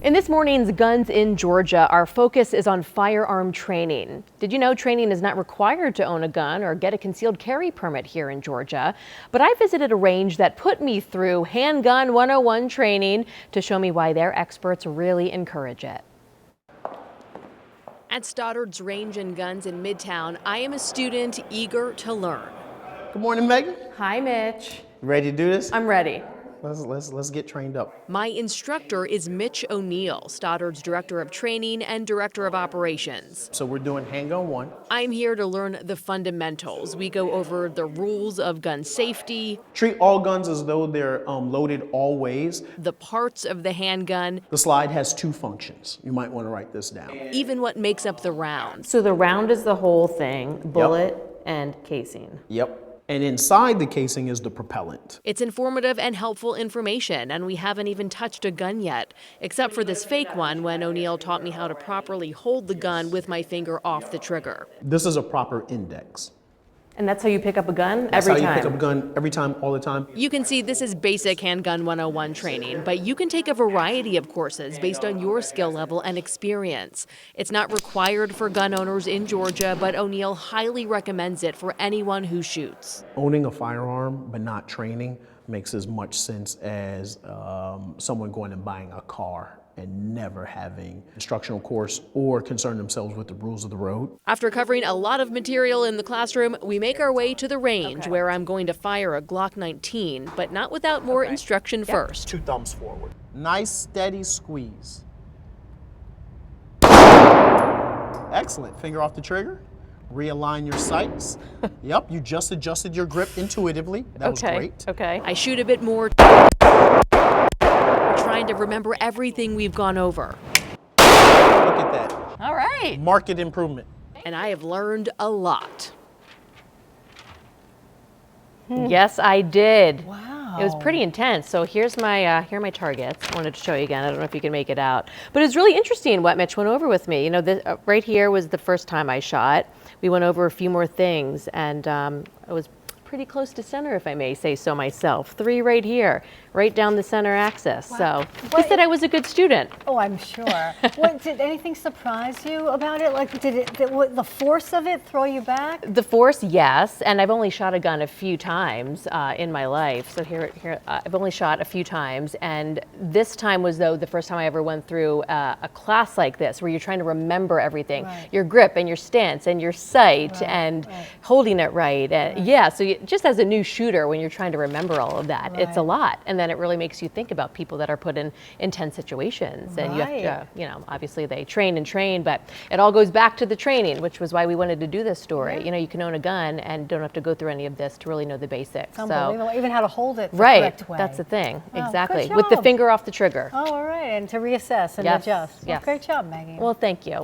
In this morning's Guns in Georgia, our focus is on firearm training. Did you know training is not required to own a gun or get a concealed carry permit here in Georgia? But I visited a range that put me through Handgun 101 training to show me why their experts really encourage it. At Stoddard's Range and Guns in Midtown, I am a student eager to learn. Good morning, Megan. Hi, Mitch. Ready to do this? I'm ready. Let's get trained up. My instructor is Mitch O'Neill, Stoddard's Director of Training and Director of Operations. So we're doing Handgun 1. I'm here to learn the fundamentals. We go over the rules of gun safety, Treat all guns as though they're loaded always. the parts of the handgun, The slide has 2 functions. You might want to write this down. even what makes up the round. So the round is the whole thing, bullet and casing. Yep. And inside the casing is the propellant. It's informative and helpful information, and we haven't even touched a gun yet, except for this fake one when O'Neill taught me how to properly hold the gun with my finger off the trigger. This is a proper index. And that's how you pick up a gun That's every how time? you pick up a gun every time, all the time. You can see this is basic Handgun 101 training, but you can take a variety of courses based on your skill level and experience. It's not required for gun owners in Georgia, but O'Neill highly recommends it for anyone who shoots. Owning a firearm but not training makes as much sense as someone going and buying a car and never having instructional course or concern themselves with the rules of the road. After covering a lot of material in the classroom, we make our way to the range where I'm going to fire a Glock 19, but not without more instruction first. 2 thumbs forward. Nice steady squeeze. Excellent. Finger off the trigger. Realign your sights. Yep, you just adjusted your grip intuitively. That was great. Okay. I shoot a bit more, trying to remember everything we've gone over. Look at that. All right. Marked improvement. And I have learned a lot. Yes, I did. Wow. It was pretty intense. So here's my here are my targets. I wanted to show you again. I don't know if you can make it out, but it's really interesting what Mitch went over with me. You know, right here was the first time I shot. We went over a few more things, and I was pretty close to center, if I may say so myself. 3 right here, right down the center axis. Wow. So he said I was a good student. Oh, I'm sure. Did anything surprise you about it? Like, did the force of it throw you back? The force, yes, and I've only shot a gun a few times in my life. So here, I've only shot a few times, and this time was though the first time I ever went through a class like this, where you're trying to remember everything, your grip and your stance and your sight and holding it right. Yeah, so just as a new shooter, when you're trying to remember all of that, it's a lot, and then it really makes you think about people that are put in intense situations, and you have to, you know, obviously they train, but it all goes back to the training, which was why we wanted to do this story. You know, you can own a gun and don't have to go through any of this to really know the basics. It's unbelievable. Even how to hold it the Right, correct way. that's the thing, Wow, exactly, good with the job. finger off the trigger. Oh, all right, and to reassess and Yes, adjust. Well, yes. great job, Maggie. Well, thank you.